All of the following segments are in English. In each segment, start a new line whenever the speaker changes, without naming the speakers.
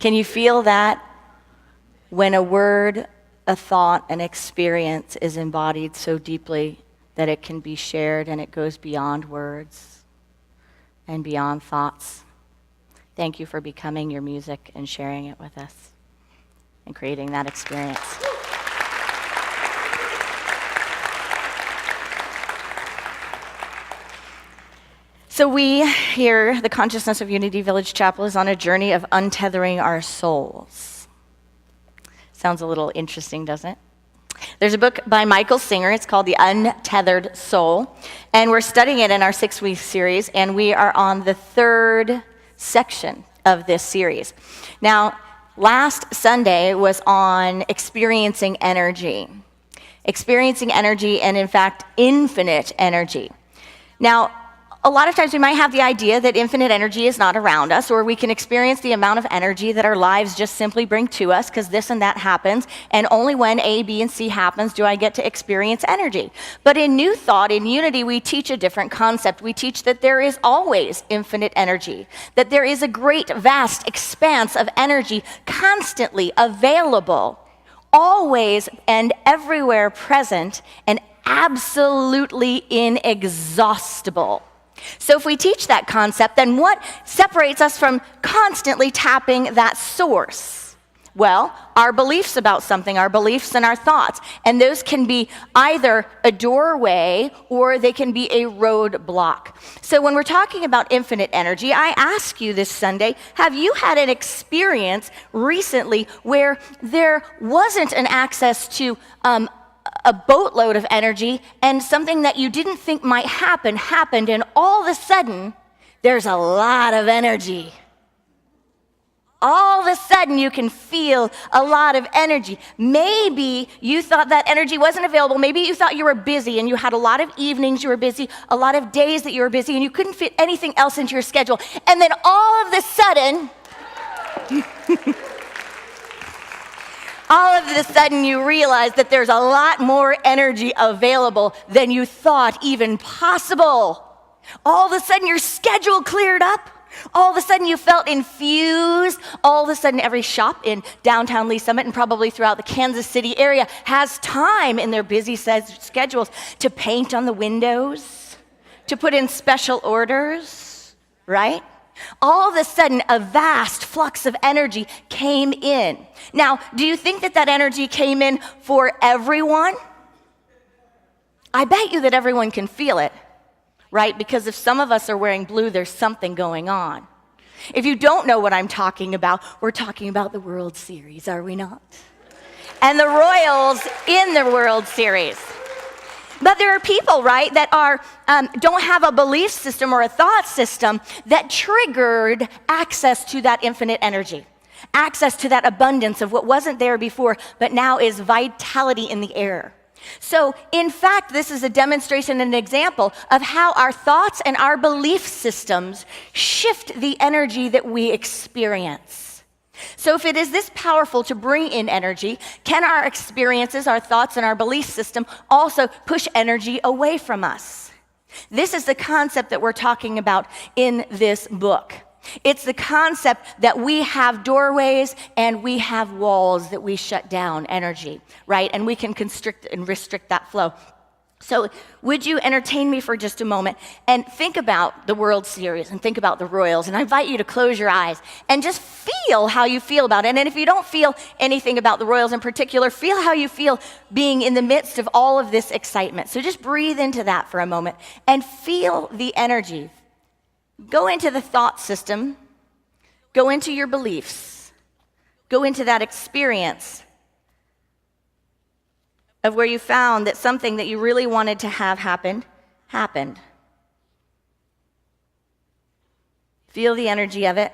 Can you feel that when a word, a thought, an experience is embodied so deeply that it can be shared and it goes beyond words and beyond thoughts? Thank you for becoming your music and sharing it with us and creating that experience. So we here, the Consciousness of Unity Village Chapel, is on a journey of untethering our souls. Sounds a little interesting, doesn't it? There's a book by Michael Singer. It's called The Untethered Soul. And we're studying it in our 6-week series, and we are on the 3rd section of this series. Now, last Sunday was on experiencing energy. Experiencing energy, and in fact, infinite energy. Now, a lot of times we might have the idea that infinite energy is not around us, or we can experience the amount of energy that our lives just simply bring to us because this and that happens, and only when A, B, and C happens do I get to experience energy. But in New Thought, in Unity, we teach a different concept. We teach that there is always infinite energy, that there is a great, vast expanse of energy constantly available, always and everywhere present, and absolutely inexhaustible. So if we teach that concept, then what separates us from constantly tapping that source? Well, our beliefs about something, our beliefs and our thoughts. And those can be either a doorway or they can be a roadblock. So when we're talking about infinite energy, I ask you this Sunday, have you had an experience recently where there wasn't an access to a boatload of energy, and something that you didn't think might happen happened, and all of a sudden, there's a lot of energy. All of a sudden, you can feel a lot of energy. Maybe you thought that energy wasn't available. Maybe you thought you were busy, and you had a lot of evenings you were busy, a lot of days that you were busy, and you couldn't fit anything else into your schedule. And then all of a sudden, you realize that there's a lot more energy available than you thought even possible. All of a sudden, your schedule cleared up. All of a sudden, you felt infused. All of a sudden, every shop in downtown Lee Summit and probably throughout the Kansas City area has time in their busy schedules to paint on the windows, to put in special orders, right? All of a sudden, a vast flux of energy came in. Now, do you think that energy came in for everyone? I bet you that everyone can feel it, right? Because if some of us are wearing blue, there's something going on. If you don't know what I'm talking about, we're talking about the World Series, are we not? And the Royals in the World Series. But there are people, right, that don't have a belief system or a thought system that triggered access to that infinite energy, access to that abundance of what wasn't there before, but now is vitality in the air. So, in fact, this is a demonstration and an example of how our thoughts and our belief systems shift the energy that we experience. So if it is this powerful to bring in energy, can our experiences, our thoughts, and our belief system also push energy away from us? This is the concept that we're talking about in this book. It's the concept that we have doorways and we have walls that we shut down energy, right? And we can constrict and restrict that flow. So would you entertain me for just a moment and think about the World Series and think about the Royals, and I invite you to close your eyes and just feel how you feel about it. And if you don't feel anything about the Royals in particular, feel how you feel being in the midst of all of this excitement. So just breathe into that for a moment and feel the energy. Go into the thought system, go into your beliefs, go into that experience of where you found that something that you really wanted to have happen, happened. Feel the energy of it.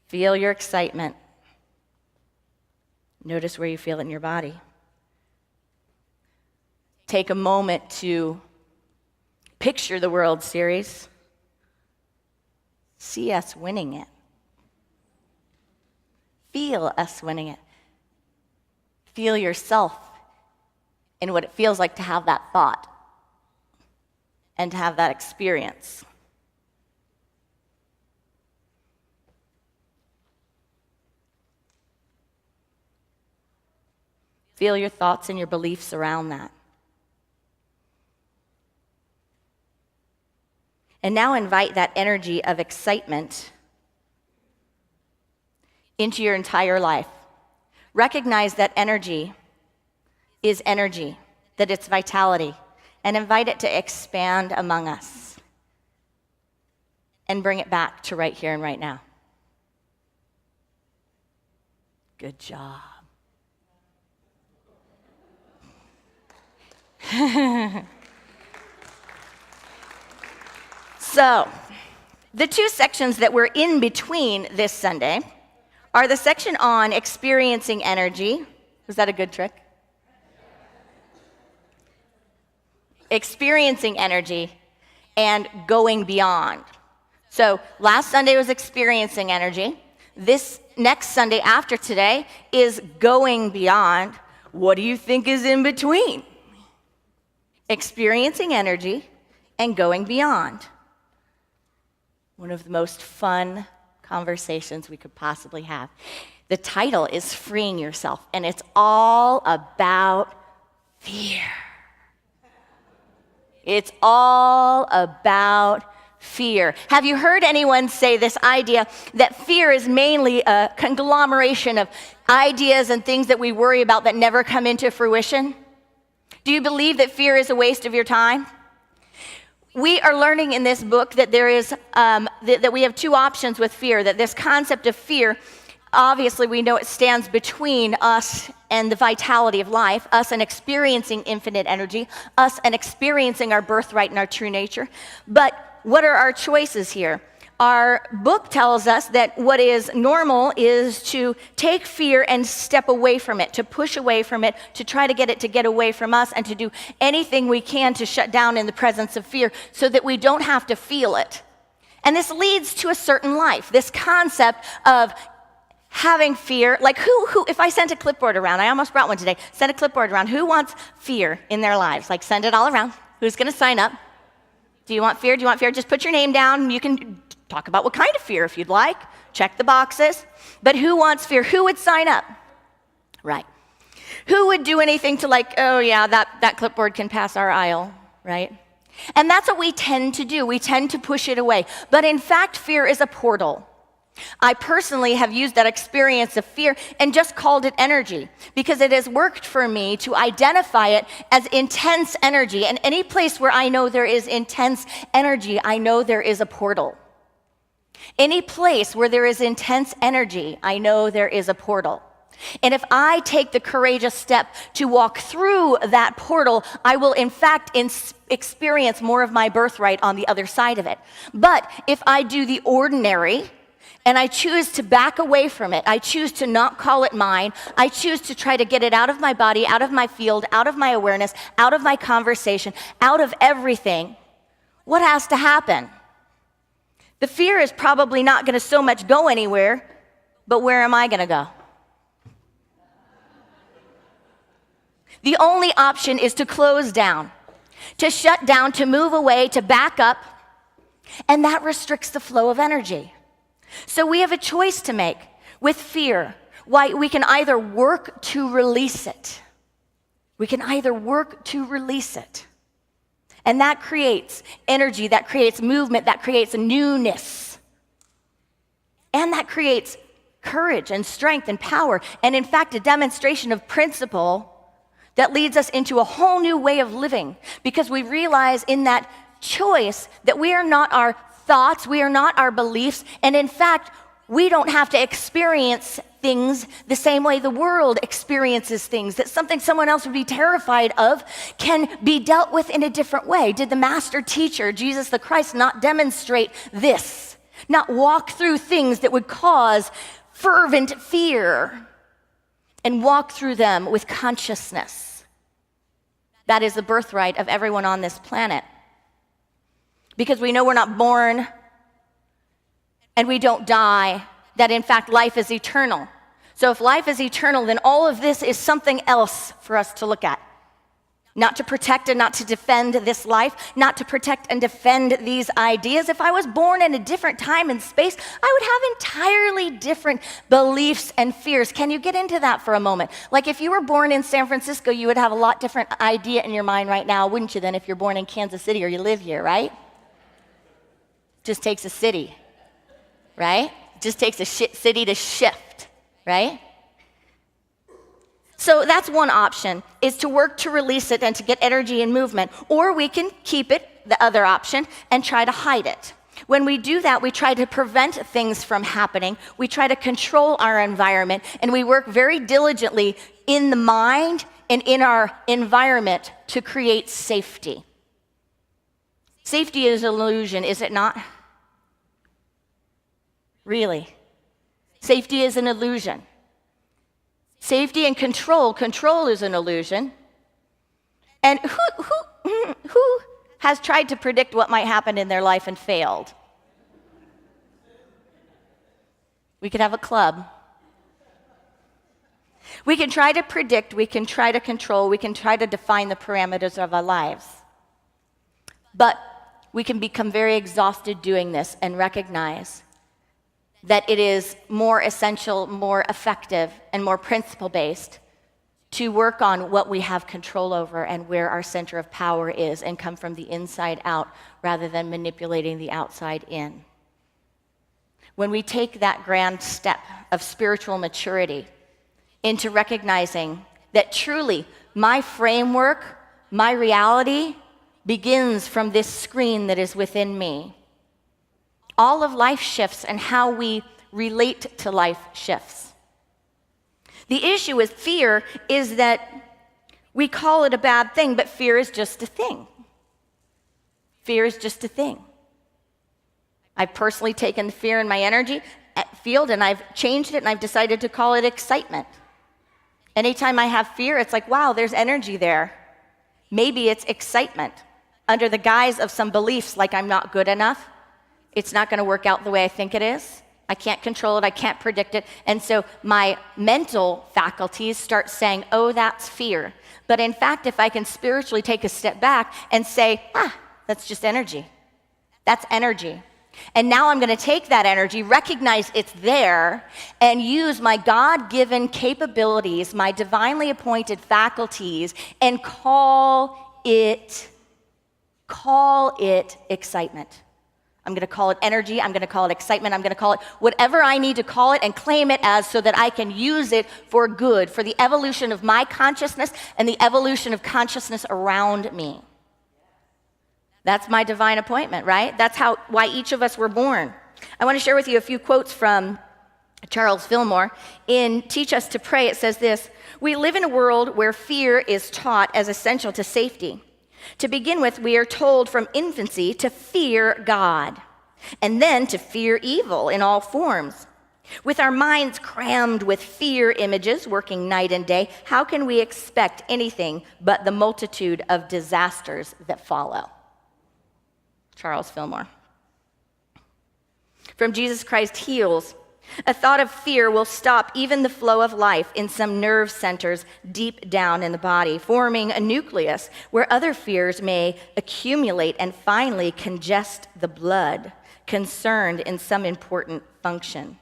Feel your excitement. Notice where you feel it in your body. Take a moment to picture the World Series. See us winning it. Feel us winning it. Feel yourself in what it feels like to have that thought and to have that experience. Feel your thoughts and your beliefs around that. And now invite that energy of excitement into your entire life. Recognize that energy is energy, that it's vitality, and invite it to expand among us and bring it back to right here and right now. Good job. So, the two sections that we're in between this Sunday are the section on experiencing energy. Was that a good trick? Experiencing energy and going beyond. So, last Sunday was experiencing energy. This next Sunday after today is going beyond. What do you think is in between? Experiencing energy and going beyond. One of the most fun conversations we could possibly have. The title is Freeing Yourself, and it's all about fear. It's all about fear. Have you heard anyone say this idea that fear is mainly a conglomeration of ideas and things that we worry about that never come into fruition? Do you believe that fear is a waste of your time? We are learning in this book that there is that we have two options with fear, that this concept of fear, obviously we know it stands between us and the vitality of life, us and experiencing infinite energy, us and experiencing our birthright and our true nature. But what are our choices here? Our book tells us that what is normal is to take fear and step away from it, to push away from it, to try to get away from us, and to do anything we can to shut down in the presence of fear so that we don't have to feel it. And this leads to a certain life, this concept of having fear. Like who, if I sent a clipboard around, I almost brought one today, sent a clipboard around, who wants fear in their lives? Like send it all around. Who's going to sign up? Do you want fear? Do you want fear? Just put your name down. You can talk about what kind of fear if you'd like. Check the boxes. But who wants fear? Who would sign up? Right. Who would do anything to like, oh yeah, that clipboard can pass our aisle, right? And that's what we tend to do. We tend to push it away. But in fact, fear is a portal. I personally have used that experience of fear and just called it energy because it has worked for me to identify it as intense energy. And any place where I know there is intense energy, I know there is a portal. Any place where there is intense energy, I know there is a portal. And if I take the courageous step to walk through that portal, I will in fact experience more of my birthright on the other side of it. But if I do the ordinary, and I choose to back away from it, I choose to not call it mine, I choose to try to get it out of my body, out of my field, out of my awareness, out of my conversation, out of everything, what has to happen? The fear is probably not going to so much go anywhere, but where am I going to go? The only option is to close down, to shut down, to move away, to back up, and that restricts the flow of energy. So we have a choice to make with fear. Why we can either work to release it. We can either work to release it. And that creates energy, that creates movement, that creates newness. And that creates courage and strength and power. And in fact, a demonstration of principle that leads us into a whole new way of living. Because we realize in that choice that we are not our thoughts, we are not our beliefs, and in fact, we don't have to experience things the same way the world experiences things, that something someone else would be terrified of can be dealt with in a different way. Did the master teacher, Jesus the Christ, not demonstrate this? Not walk through things that would cause fervent fear and walk through them with consciousness? That is the birthright of everyone on this planet. Because we know we're not born and we don't die, that in fact life is eternal. So if life is eternal, then all of this is something else for us to look at. not to protect and not to defend this life, not to protect and defend these ideas. If I was born in a different time and space, I would have entirely different beliefs and fears. Can you get into that for a moment? Like if you were born in San Francisco, you would have a lot different idea in your mind right now, wouldn't you, than if you're born in Kansas City or you live here, right? Just takes a city, right? Just takes a city to shift, right? So that's one option, is to work to release it and to get energy and movement. Or we can keep it, the other option, and try to hide it. When we do that, we try to prevent things from happening. We try to control our environment, and we work very diligently in the mind and in our environment to create safety. Safety is an illusion, is it not? Really. Safety is an illusion. Safety and control is an illusion. And who has tried to predict what might happen in their life and failed? We could have a club. We can try to predict, we can try to control, we can try to define the parameters of our lives. But we can become very exhausted doing this and recognize that it is more essential, more effective, and more principle-based to work on what we have control over and where our center of power is and come from the inside out rather than manipulating the outside in. When we take that grand step of spiritual maturity into recognizing that truly my framework, my reality begins from this screen that is within me, all of life shifts and how we relate to life shifts. The issue with fear is that we call it a bad thing, but fear is just a thing. Fear is just a thing. I've personally taken the fear in my energy field and I've changed it and I've decided to call it excitement. Anytime I have fear, it's like, wow, there's energy there. Maybe it's excitement under the guise of some beliefs like I'm not good enough. It's not going to work out the way I think it is. I can't control it. I can't predict it. And so my mental faculties start saying, oh, that's fear. But in fact, if I can spiritually take a step back and say, that's just energy. That's energy. And now I'm going to take that energy, recognize it's there, and use my God-given capabilities, my divinely appointed faculties, and call it excitement. I'm going to call it energy, I'm going to call it excitement, I'm going to call it whatever I need to call it and claim it as so that I can use it for good, for the evolution of my consciousness and the evolution of consciousness around me. That's my divine appointment, right? That's why each of us were born. I want to share with you a few quotes from Charles Fillmore. In Teach Us to Pray, it says this: we live in a world where fear is taught as essential to safety. To begin with, we are told from infancy to fear God, and then to fear evil in all forms. With our minds crammed with fear images working night and day, how can we expect anything but the multitude of disasters that follow? Charles Fillmore. From Jesus Christ Heals, a thought of fear will stop even the flow of life in some nerve centers deep down in the body, forming a nucleus where other fears may accumulate and finally congest the blood concerned in some important function.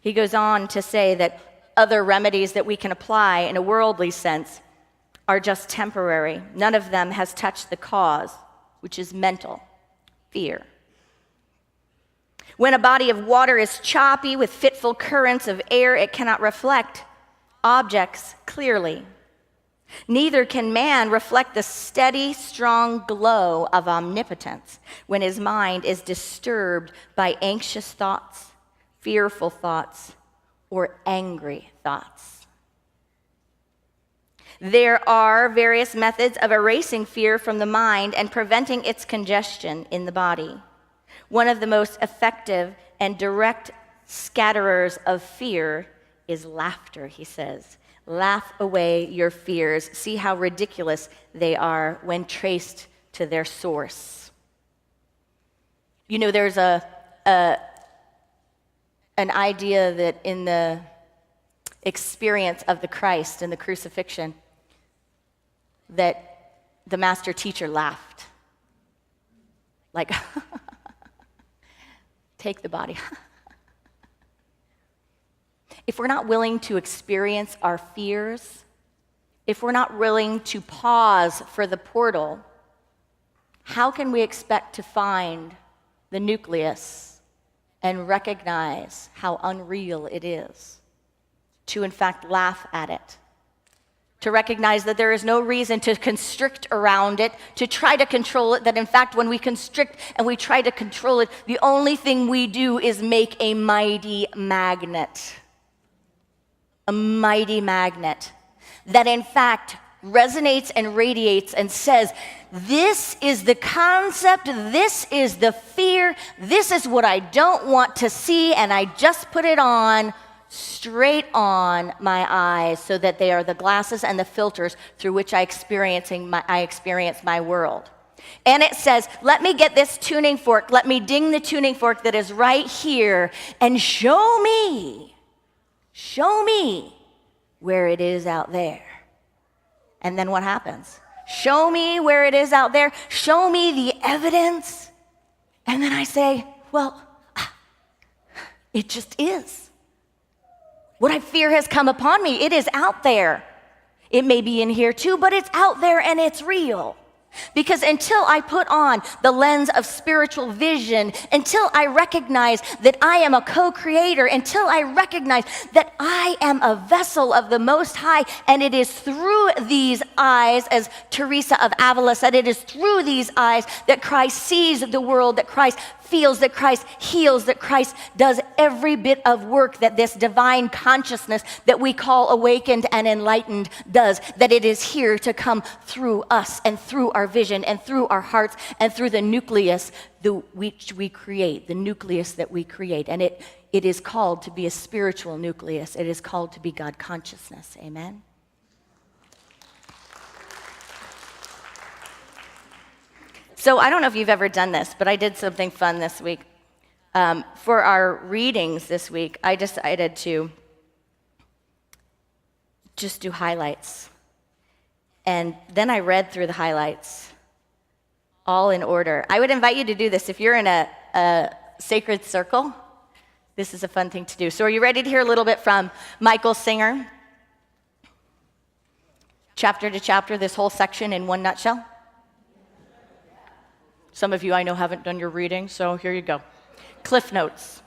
He goes on to say that other remedies that we can apply in a worldly sense are just temporary. None of them has touched the cause, which is mental fear. When a body of water is choppy with fitful currents of air, it cannot reflect objects clearly. Neither can man reflect the steady, strong glow of omnipotence when his mind is disturbed by anxious thoughts, fearful thoughts, or angry thoughts. There are various methods of erasing fear from the mind and preventing its congestion in the body. One of the most effective and direct scatterers of fear is laughter, he says. Laugh away your fears. See how ridiculous they are when traced to their source. You know, there's an idea that in the experience of the Christ and the crucifixion, that the master teacher laughed. Like, take the body. If we're not willing to experience our fears, if we're not willing to pause for the portal, how can we expect to find the nucleus and recognize how unreal it is? To, in fact, laugh at it. To recognize that there is no reason to constrict around it, to try to control it, that in fact, when we constrict and we try to control it, the only thing we do is make a mighty magnet. A mighty magnet that in fact resonates and radiates and says, this is the concept, this is the fear, this is what I don't want to see, and I just put it on straight on my eyes so that they are the glasses and the filters through which I experience my world. And it says, let me get this tuning fork, let me ding the tuning fork that is right here and show me where it is out there. And then what happens? Show me where it is out there. Show me the evidence. And then I say, well, it just is. What I fear has come upon me. It is out there. It may be in here too, but it's out there and it's real. Because until I put on the lens of spiritual vision, until I recognize that I am a co-creator, until I recognize that I am a vessel of the Most High, and it is through these eyes, as Teresa of Avila said, it is through these eyes that Christ sees the world, that Christ feels, that Christ heals, that Christ does every bit of work that this divine consciousness that we call awakened and enlightened does, that it is here to come through us and through our vision and through our hearts and through the nucleus which we create, the nucleus that we create. And it is called to be a spiritual nucleus. It is called to be God consciousness. Amen? So I don't know if you've ever done this, but I did something fun this week. For our readings this week, I decided to just do highlights. And then I read through the highlights, all in order. I would invite you to do this. If you're in a sacred circle, this is a fun thing to do. So are you ready to hear a little bit from Michael Singer? Chapter to chapter, this whole section in one nutshell. Some of you I know haven't done your reading, so here you go. Cliff notes.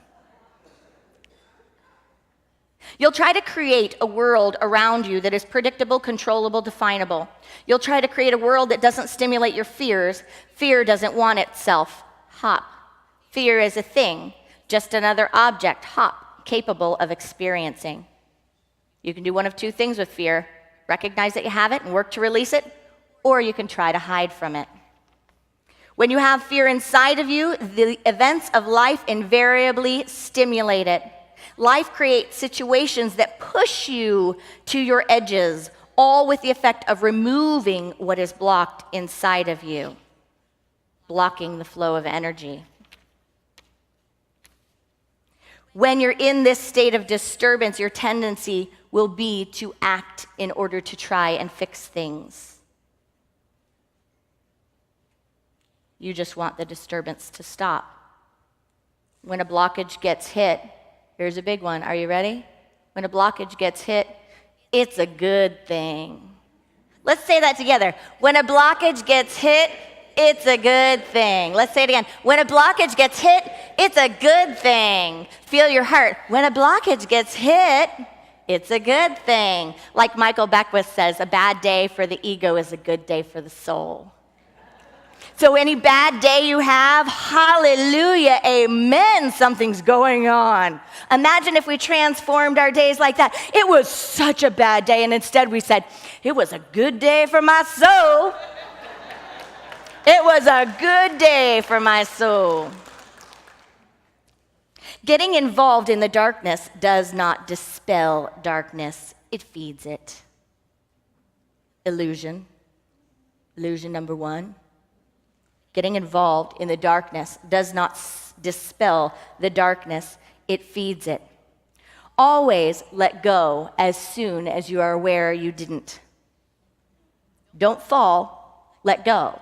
You'll try to create a world around you that is predictable, controllable, definable. You'll try to create a world that doesn't stimulate your fears. Fear doesn't want itself. Hop. Fear is a thing, just another object, hop, capable of experiencing. You can do one of two things with fear: recognize that you have it and work to release it, or you can try to hide from it. When you have fear inside of you, the events of life invariably stimulate it. Life creates situations that push you to your edges, all with the effect of removing what is blocked inside of you, blocking the flow of energy. When you're in this state of disturbance, your tendency will be to act in order to try and fix things. You just want the disturbance to stop. When a blockage gets hit, here's a big one. Are you ready? When a blockage gets hit, it's a good thing. Let's say that together. When a blockage gets hit, it's a good thing. Let's say it again. When a blockage gets hit, it's a good thing. Feel your heart. When a blockage gets hit, it's a good thing. Like Michael Beckwith says, a bad day for the ego is a good day for the soul. So any bad day you have, hallelujah, amen, something's going on. Imagine if we transformed our days like that. It was such a bad day, and instead we said, it was a good day for my soul. It was a good day for my soul. Getting involved in the darkness does not dispel darkness. It feeds it. Illusion. Illusion number one. Getting involved in the darkness does not dispel the darkness, it feeds it. Always let go as soon as you are aware you didn't. Don't fall let go.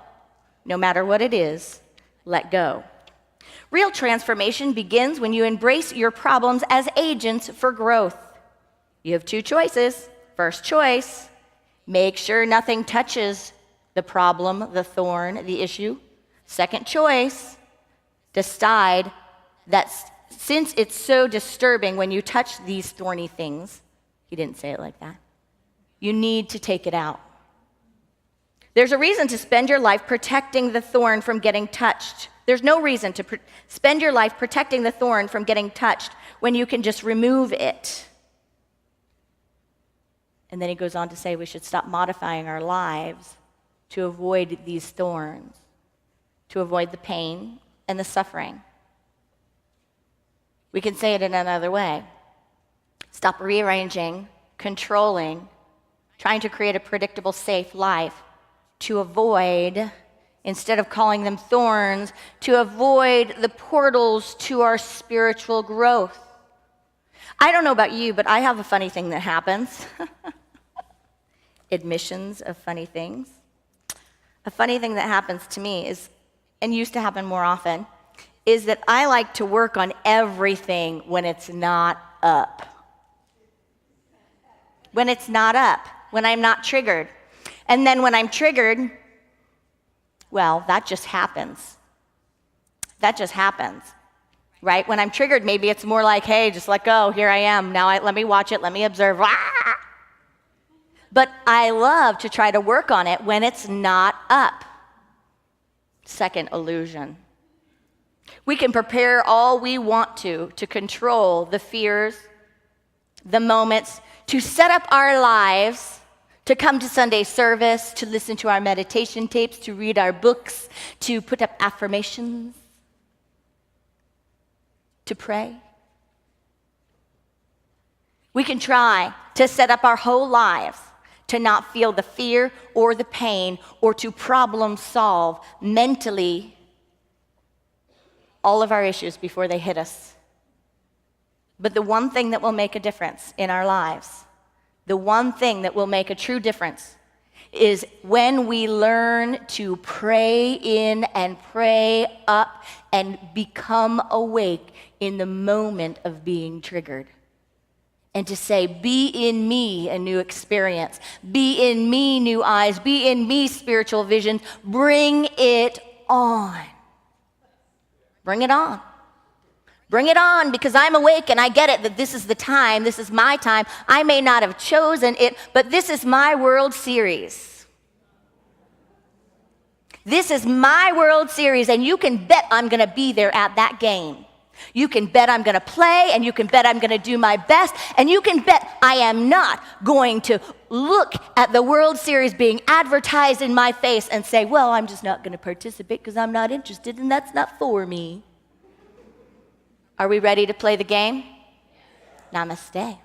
No matter what it is, let go. Real transformation begins when you embrace your problems as agents for growth. You have two choices. First choice, make sure nothing touches the problem, the thorn, the issue. Second choice, decide that since it's so disturbing when you touch these thorny things, he didn't say it like that, you need to take it out. There's a reason to spend your life protecting the thorn from getting touched. There's no reason to spend your life protecting the thorn from getting touched when you can just remove it. And then he goes on to say we should stop modifying our lives to avoid these thorns, to avoid the pain and the suffering. We can say it in another way. Stop rearranging, controlling, trying to create a predictable, safe life to avoid, instead of calling them thorns, to avoid the portals to our spiritual growth. I don't know about you, but I have a funny thing that happens. Admissions of funny things. A funny thing that happens to me is, and used to happen more often, is that I like to work on everything when it's not up. When it's not up, when I'm not triggered. And then when I'm triggered, well, that just happens. That just happens, right? When I'm triggered, maybe it's more like, hey, just let go. Here I am. Now let me watch it. Let me observe. Ah! But I love to try to work on it when it's not up. Second illusion. We can prepare all we want to control the fears, the moments, to set up our lives, to come to Sunday service, to listen to our meditation tapes, to read our books, to put up affirmations, to pray. We can try to set up our whole lives to not feel the fear or the pain or to problem solve mentally all of our issues before they hit us. But the one thing that will make a difference in our lives, the one thing that will make a true difference, is when we learn to pray in and pray up and become awake in the moment of being triggered. And to say, be in me a new experience, be in me new eyes, be in me spiritual vision, bring it on. Bring it on. Bring it on, because I'm awake and I get it that this is the time, this is my time. I may not have chosen it, but this is my World Series. This is my World Series, and you can bet I'm going to be there at that game. You can bet I'm going to play, and you can bet I'm going to do my best, and you can bet I am not going to look at the World Series being advertised in my face and say, well, I'm just not going to participate because I'm not interested, and that's not for me. Are we ready to play the game? Namaste.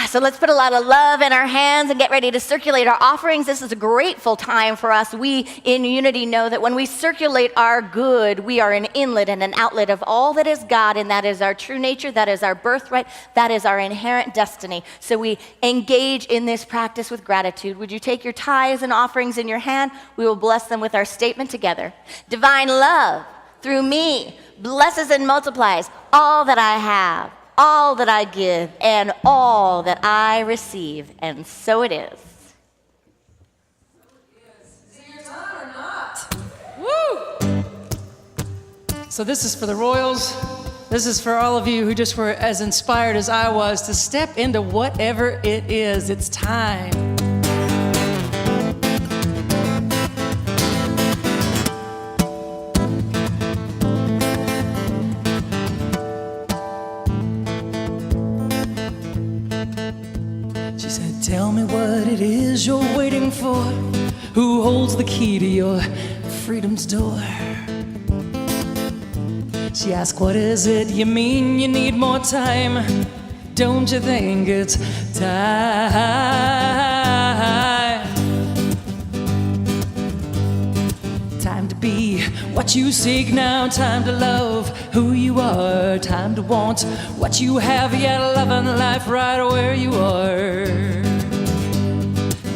So let's put a lot of love in our hands and get ready to circulate our offerings. This is a grateful time for us. We in Unity know that when we circulate our good, we are an inlet and an outlet of all that is God, and that is our true nature, that is our birthright, that is our inherent destiny. So we engage in this practice with gratitude. Would you take your tithes and offerings in your hand? We will bless them with our statement together. Divine love through me blesses and multiplies all that I have, all that I give, and all that I receive. And so it is.
Is it your time or not? Woo! So this is for the Royals. This is for all of you who just were as inspired as I was to step into whatever it is. It's time. Tell me what it is you're waiting for. Who holds the key to your freedom's door? She asked, what is it you mean you need more time? Don't you think it's time? Time to be what you seek now. Time to love who you are. Time to want what you have, yet loving life right where you are.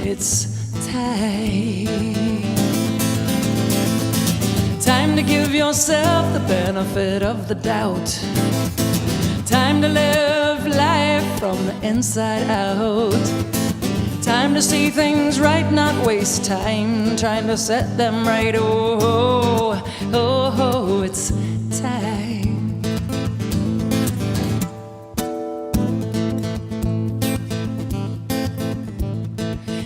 It's time to give yourself the benefit of the doubt. Time to live life from the inside out. Time to see things right, not waste time trying to set them right. Oh, oh, oh, it's time.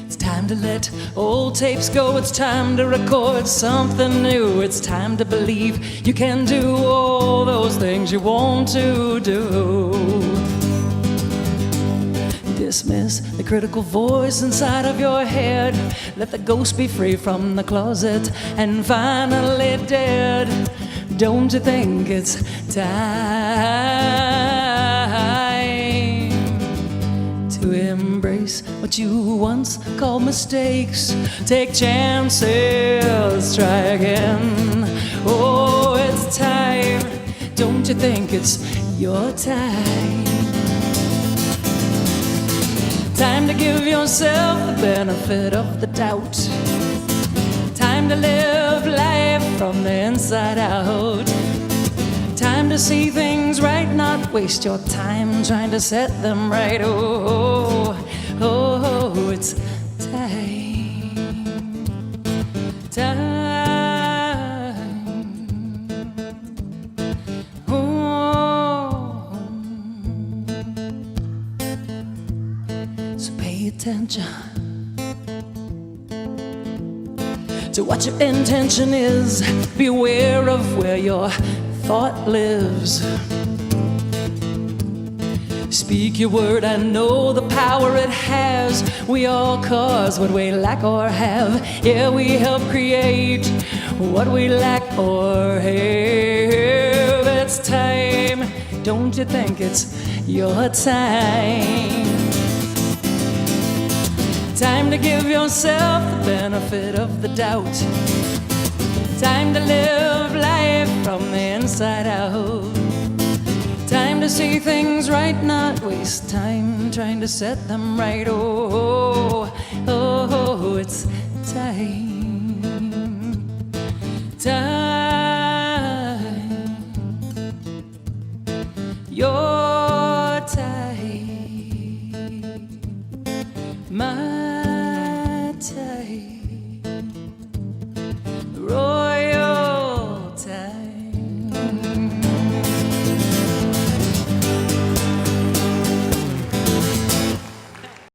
It's time to let old tapes go. It's time to record something new. It's time to believe you can do all those things you want to do. Dismiss the critical voice inside of your head. Let the ghost be free from the closet and finally dead. Don't you think it's time to embrace what you once called mistakes? Take chances, try again. Oh, it's time. Don't you think it's your time? Time to give yourself the benefit of the doubt. Time to live life from the inside out. Time to see things right, not waste your time trying to set them right. Oh, oh, oh, oh, it's time. Time. Attention to what your intention is. Beware of where your thought lives. Speak your word and know the power it has. We all cause what we lack or have. Yeah, we help create what we lack or have. It's time. Don't you think it's your time? Time to give yourself the benefit of the doubt. Time to live life from the inside out. Time to see things right, not waste time trying to set them right. Oh, oh, oh, it's time. Time. Your